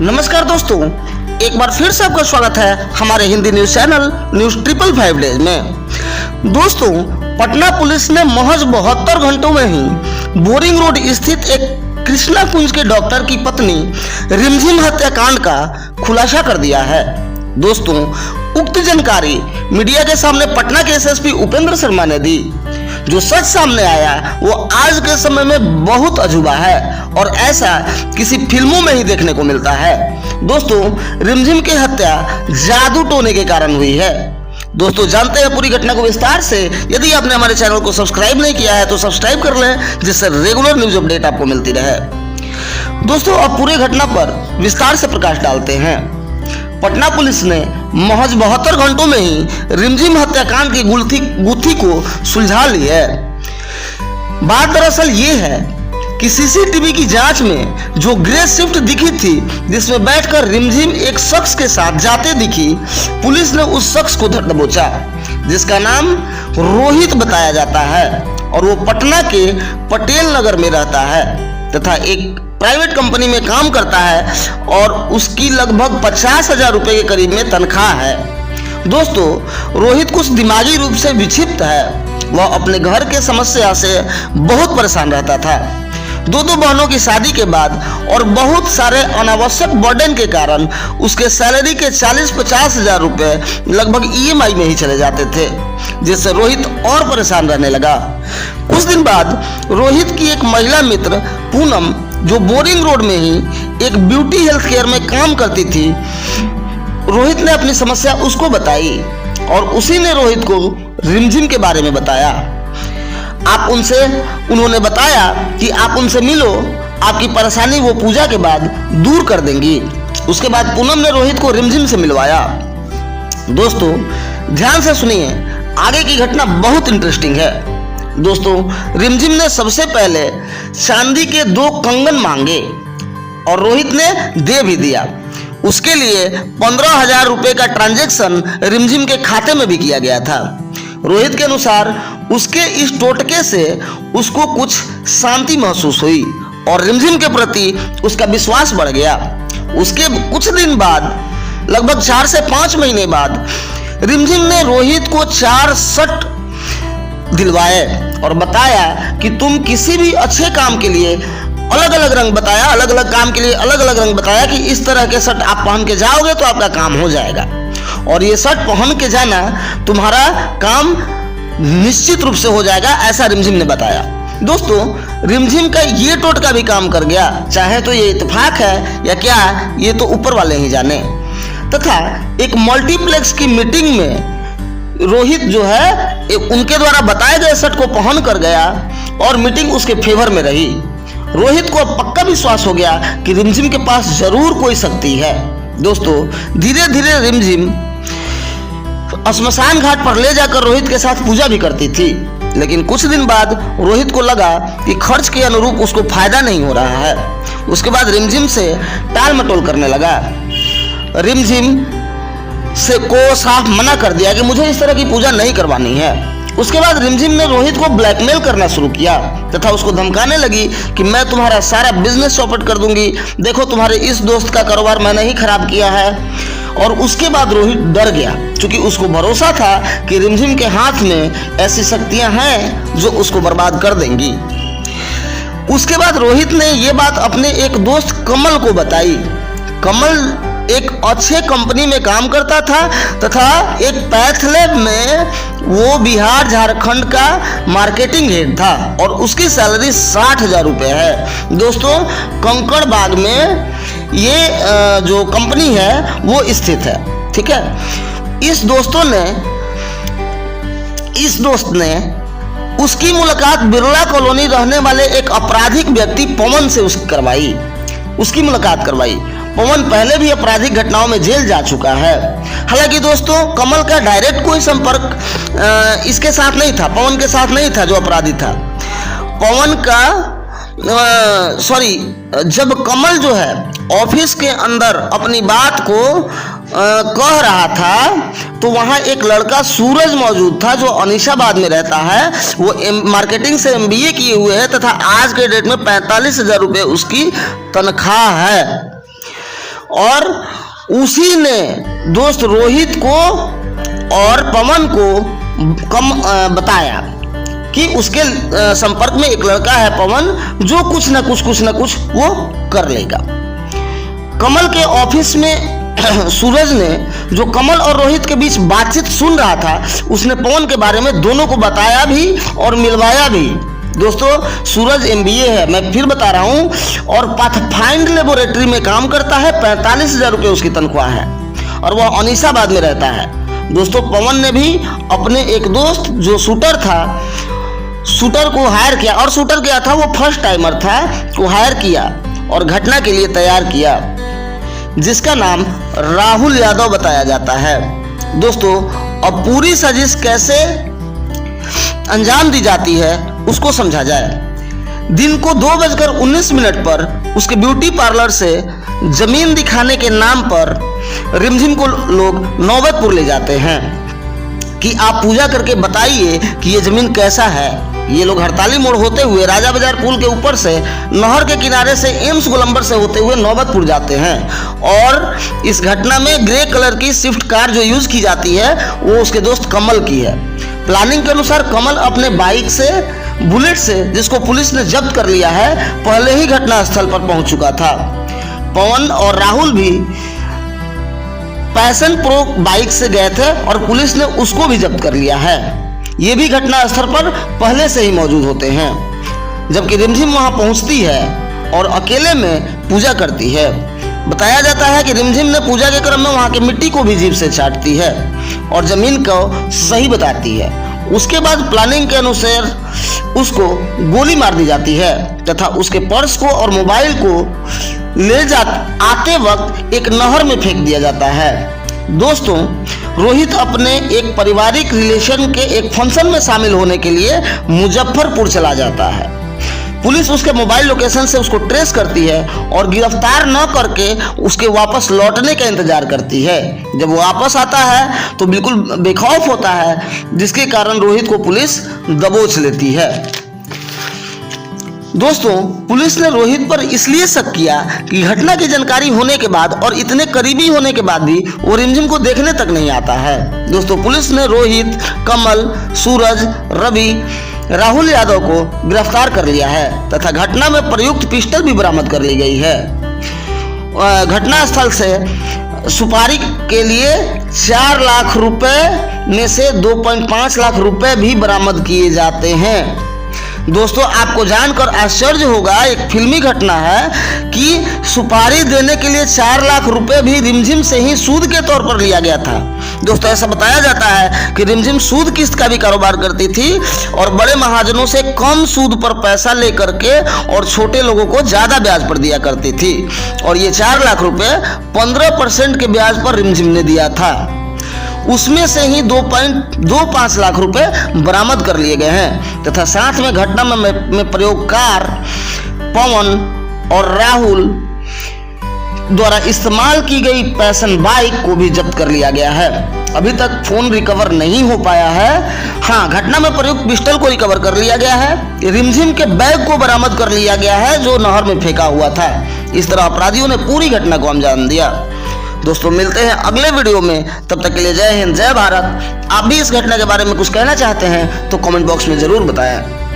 नमस्कार दोस्तों, एक बार फिर से आपका स्वागत है हमारे Hindi news channel news 555 days में। दोस्तों, पटना पुलिस ने महज 72 घंटों में ही बोरिंग रोड स्थित एक कृष्णा कुंज के डॉक्टर की पत्नी रिमझिम हत्याकांड का खुलासा कर दिया है। दोस्तों, उक्त जानकारी मीडिया के सामने पटना के एसएसपी उपेंद्र शर्मा ने दी। जो सच सामने आया वो आज के समय में बहुत अजूबा है और ऐसा किसी फिल्मों में ही देखने को मिलता है। दोस्तों, रिमझिम की हत्या जादू टोने के कारण हुई है। दोस्तों, जानते हैं पूरी घटना को विस्तार से। यदि आपने हमारे चैनल को सब्सक्राइब नहीं किया है तो सब्सक्राइब कर लें, जिससे रेगुलर न्यूज अपडेट आपको मिलती रहे। दोस्तों, अब पूरी घटना पर विस्तार से प्रकाश डालते हैं। पटना पुलिस ने महज 72 घंटों में ही रिमझिम हत्याकांड की गुत्थी को सुलझा ली है। बात दरअसल ये है कि सीसीटीवी की जांच में जो ग्रे शिफ्ट दिखी थी, जिसमें बैठकर रिमझिम एक शख्स के साथ जाते दिखी, पुलिस ने उस शख्स को धर दबोचा, जिसका नाम रोहित बताया जाता है और वो पटना के पटेल नगर में रहता है तथा एक प्राइवेट कंपनी में काम करता है और उसकी लगभग 50,000 रुपए के करीब में तनख्वाह है। दोस्तों, रोहित कुछ दिमागी रूप से विक्षिप्त है। वह अपने घर के समस्या से बहुत परेशान रहता था। दो बहनों की शादी के बाद और बहुत सारे अनावश्यक बर्डन के कारण उसके सैलरी के 40-50 हजार रुपए लगभग ईएमआई में ही चले जाते थे, जिससे रोहित और परेशान रहने लगा। कुछ दिन बाद रोहित की एक महिला मित्र पूनम, जो बोरिंग रोड में ही एक ब्यूटी हेल्थ केयर में काम करती थी, रोहित ने अपनी समस्या उसको बताई और उसी ने रोहित को रिमझिम के बारे में बताया। उन्होंने बताया कि आप उनसे मिलो, आपकी परेशानी वो पूजा के बाद दूर कर देंगी। उसके बाद पूनम ने रोहित को रिमझिम से मिलवाया। दोस्तों, ध्यान से सुनिए, आगे की घटना बहुत इंटरेस्टिंग है। दोस्तों, रिमझिम ने सबसे पहले चांदी के 2 कंगन मांगे और रोहित ने दे भी दिया। उसके लिए 15,000 रुपए का ट्रांजैक्शन रिमझिम के खाते में भी किया गया था। रोहित के अनुसार उसके इस टोटके से उसको कुछ शांति महसूस हुई और रिमझिम के प्रति उसका विश्वास बढ़ गया। उसके कुछ दिन बाद, लगभग 4 से 5 महीने बाद, रिमझिम ने रोहित को 4 शर्ट दिलवाए और बताया कि तुम किसी भी अच्छे काम के लिए अलग अलग रंग बताया, अलग अलग काम के लिए अलग अलग रंग बताया कि इस तरह के शर्ट आप पहन के जाओगे तो आपका काम हो जाएगा और ये शर्ट पहन के जाना, तुम्हारा काम निश्चित रूप से हो जाएगा, ऐसा रिमझिम ने बताया। दोस्तों, रिमझिम का ये टोटका भी काम कर गया। चाहे तो ये इत्तेफाक है या क्या, ये तो ऊपर वाले ही जाने। तथा एक मल्टीप्लेक्स की मीटिंग में रोहित जो है उनके द्वारा बताए गए शर्ट को पहन कर गया और मीटिंग उसके फेवर में रही। रोहित को अब पक्का विश्वास हो गया कि रिमझिम के पास जरूर कोई शक्ति है। दोस्तों, धीरे धीरे रिमझिम श्मशान घाट पर ले जाकर रोहित के साथ पूजा भी करती थी, लेकिन कुछ दिन बाद रोहित को लगा कि खर्च के अनुरूप उसको फायदा नहीं हो रहा है। उसके बाद रिमझिम से टाल मटोल करने लगा। रिमझिम से को साफ मना कर दिया कि मुझे इस तरह की पूजा नहीं करवानी है। उसके बाद रिमझिम ने रोहित को ब्लैकमेल करना शुरू किया तथा उसको धमकाने लगी कि मैं तुम्हारा सारा बिजनेस चौपट कर दूंगी, देखो तुम्हारे इस दोस्त का कारोबार मैंने ही खराब किया है। और उसके बाद रोहित डर गया, क्योंकि उसको भरोसा था कि रिमझिम के हाथ में ऐसी शक्तियां हैं जो उसको बर्बाद कर देंगी। उसके बाद रोहित ने यह बात अपने एक दोस्त कमल को बताई। कमल एक अच्छे कंपनी में काम करता था तथा एक पैथलैब में वो बिहार झारखंड का मार्केटिंग हेड था और उसकी सैलरी 60,000 रुपये है। दोस्तों, कंकड़ बाग में ये जो कंपनी है वो स्थित है। ठीक है, इस दोस्त ने उसकी मुलाकात बिरला कॉलोनी रहने वाले एक आपराधिक व्यक्ति पवन से उसकी मुलाकात करवाई। पवन पहले भी आपराधिक घटनाओं में जेल जा चुका है। हालांकि दोस्तों, कमल का डायरेक्ट कोई संपर्क इसके साथ नहीं था, पवन के साथ नहीं था जो अपराधी था। पवन का जब कमल जो है ऑफिस के अंदर अपनी बात को कह रहा था तो वहाँ एक लड़का सूरज मौजूद था जो अनीशाबाद में रहता है। वो मार्केटिंग से MBA किए हुए है तथा आज के डेट में 45,000 रुपये उसकी तनख्वाह है। और उसी ने दोस्त रोहित को और पवन को बताया कि उसके संपर्क में एक लड़का है पवन, जो कुछ ना कुछ वो कर लेगा। कमल के ऑफिस में सूरज ने, जो कमल और रोहित के बीच बातचीत सुन रहा था, उसने पवन के बारे में दोनों को बताया भी और मिलवाया भी। दोस्तों, सूरज MBA है, मैं फिर बता रहा हूँ, और पाथफाइंड लेबोरेटरी में काम करता है। 45,000 रुपये उसकी तनख्वाह है और वह अनीसाबाद में रहता है। दोस्तों, पवन ने भी अपने एक दोस्त जो शूटर था, शूटर को हायर किया, और शूटर क्या था, वो फर्स्ट टाइमर था, को हायर किया और घटना के लिए तैयार किया, जिसका नाम राहुल यादव बताया जाता है। दोस्तों, अब पूरी साजिश कैसे अंजाम दी जाती है उसको समझा जाए। दिन को 2:19 पर उसके ब्यूटी पार्लर से जमीन दिखाने के नाम पर रिमझिम को लोग नौबतपुर ले जाते हैं कि आप पूजा करके बताइए कि ये जमीन कैसा है। ये लोग हड़ताली मोड़ होते हुए राजा बाजार पुल के ऊपर से, नहर के किनारे से, एम्स गोलंबर से होते हुए नौबतपुर जाते हैं। और इस घटना में ग्रे कलर की स्विफ्ट कार जो यूज की जाती है वो उसके दोस्त कमल की है। प्लानिंग के अनुसार कमल अपने बाइक से, बुलेट से, जिसको पुलिस ने जब्त कर लिया है, पहले ही घटना स्थल पर पहुंच चुका था। पवन और राहुल भी पैशन प्रो बाइक से गए थे और पुलिस ने उसको भी जब्त कर लिया है। ये भी घटना स्थल पर पहले से ही मौजूद होते हैं। जबकि रिमझिम वहां पहुंचती है और अकेले में पूजा करती है। बताया जाता है कि रिमझिम ने पूजा के क्रम में वहां की मिट्टी को भी जीभ से चाटती है और जमीन को सही बताती है। उसके बाद प्लानिंग के अनुसार उसको गोली मार दी जाती है तथा उसके पर्स को और मोबाइल को आते वक्त एक नहर में फेंक दिया जाता है। दोस्तों, रोहित अपने एक पारिवारिक रिलेशन के एक फंक्शन में शामिल होने के लिए मुजफ्फरपुर चला जाता है। पुलिस उसके मोबाइल लोकेशन से उसको ट्रेस करती है और गिरफ्तार न करके उसके वापस लौटने का इंतजार करती है। जब वो वापस आता है तो बिल्कुल बेखौफ होता है, जिसके कारण रोहित को पुलिस दबोच लेती है। दोस्तों, पुलिस ने रोहित पर इसलिए शक किया कि घटना की जानकारी होने के बाद और इतने करीबी होने के बाद भी वो रिमझिम को देखने तक नहीं आता है। दोस्तों, पुलिस ने रोहित, कमल, सूरज, रवि, राहुल यादव को गिरफ्तार कर लिया है तथा घटना में प्रयुक्त पिस्टल भी बरामद कर ली गई है। घटना स्थल से सुपारी के लिए 4 लाख रुपए में से 2.5 लाख रुपए भी बरामद किए जाते हैं। दोस्तों, आपको जानकर आश्चर्य होगा, एक फिल्मी घटना है कि सुपारी देने के लिए 4 लाख रुपए भी रिमझिम से ही सूद के तौर पर लिया गया था। दोस्तों, ऐसा बताया जाता है कि रिमझिम सूद किस्त का भी कारोबार करती थी और बड़े महाजनों से कम सूद पर पैसा लेकर के और छोटे लोगों को ज्यादा ब्याज पर दिया करती थी। और ये 4 लाख रुपए 15% के ब्याज पर रिमझिम ने दिया था। उसमें से ही 2.25 लाख रुपए बरामद कर लिए गए हैं तथा साथ में घटना में प्रयोगकार पवन और राहुल द्वारा इस्तेमाल की गई पैशन बाइक को भी जब्त कर लिया गया है। अभी तक फोन रिकवर नहीं हो पाया है। हाँ, घटना में प्रयुक्त पिस्टल को रिकवर कर लिया गया है। रिमझिम के बैग को बरामद कर लिया गया है जो नहर में फेंका हुआ था। इस तरह अपराधियों ने पूरी घटना को अंजाम दिया। दोस्तों, मिलते हैं अगले वीडियो में, तब तक के लिए जय हिंद, जय भारत। आप भी इस घटना के बारे में कुछ कहना चाहते हैं तो कमेंट बॉक्स में जरूर बताएं।